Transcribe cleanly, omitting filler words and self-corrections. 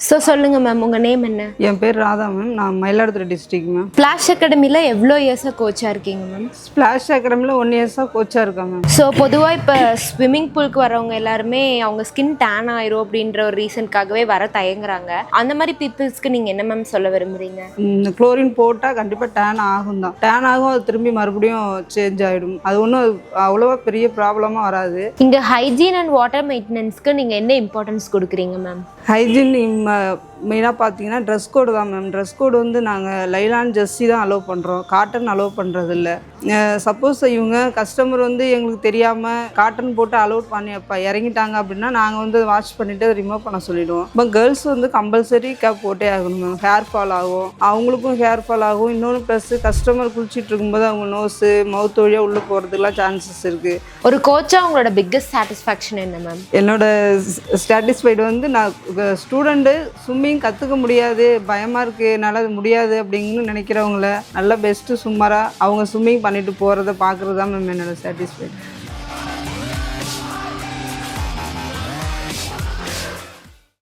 சொல்லுங்க மேம், உங்க நேம் என்ன? என் பேர் ராதா மேம். நான் மயிலாடுதுறை டிஸ்ட்ரிக்ட் மேம். ஸ்பிளாஷ் அகாடமியில் எவ்வளோ இயர்ஸாக கோச்சாக இருக்கீங்க மேம்? ஸ்பிளாஷ் அகாடமியில் 1 இயர்ஸாக கோச்சாக இருக்கேன் மேம். பொதுவாக இப்போ ஸ்விம்மிங் பூலுக்கு வரவங்க எல்லாருமே அவங்க ஸ்கின் டேன் ஆயிரும் அப்படின்ற ஒரு ரீசனுக்காகவே வர தயங்குறாங்க. அந்த மாதிரி பீப்புள்ஸ்க்கு நீங்கள் என்ன மேம் சொல்ல விரும்புறீங்க? குளோரின் போட்டால் கண்டிப்பாக டேன் ஆகும் தான். டேன் ஆகும், அது திரும்பி மறுபடியும் சேஞ்ச் ஆகிடும். அது ஒன்றும் அவ்வளோவா பெரிய ப்ராப்ளமாக வராது. இங்கே ஹைஜீன் அண்ட் வாட்டர் மெயின்டெனன்ஸ்க்கு நீங்கள் என்ன இம்பார்ட்டன்ஸ் கொடுக்குறீங்க மேம்? ஹைஜீன் மெயினாக பார்த்தீங்கன்னா ட்ரெஸ் கோடு தான் மேம். ட்ரெஸ் கோடு வந்து நாங்கள் லைலான் ஜெர்சி தான் அலோவ் பண்ணுறோம், காட்டன் அலோவ் பண்ணுறது இல்லை. சப்போஸ் இவங்க கஸ்டமர் வந்து எங்களுக்கு தெரியாமல் காட்டன் போட்டு அலோவ் பண்ணி இறங்கிட்டாங்க அப்படின்னா நாங்கள் வந்து வாஷ் பண்ணிவிட்டு ரிமூவ் பண்ண சொல்லிவிடுவோம். இப்போ கேர்ள்ஸ் வந்து கம்பல்சரி கேப் போட்டே ஆகணும் மேம். ஹேர் ஃபால் ஆகும், அவங்களுக்கும் ஹேர் ஃபால் ஆகும். இன்னொன்று ப்ளஸ் கஸ்டமர் குளிச்சுட்டு இருக்கும்போது அவங்க நோஸு மவுத் வழியாக உள்ளே போகிறதுக்குலாம் சான்சஸ் இருக்குது. ஒரு கோச்சாக உங்களோட பிக்கஸ்ட் சாட்டிஸ்ஃபேக்ஷன் என்ன மேம்? என்னோட சாட்டிஸ்ஃபைடு வந்து நான் ஸ்டூடெண்ட்டு ஸ்விம்மிங் கற்றுக்க முடியாது, பயமாக இருக்குது, என்னால் அது முடியாது அப்படின்னு நினைக்கிறவங்கள நல்லா பெஸ்ட்டு சும்மாராக அவங்க ஸ்விம்மிங் பண்ணிட்டு போகிறத பார்க்குறது தான் மேம் என்னோட சாட்டிஸ்ஃபைடு.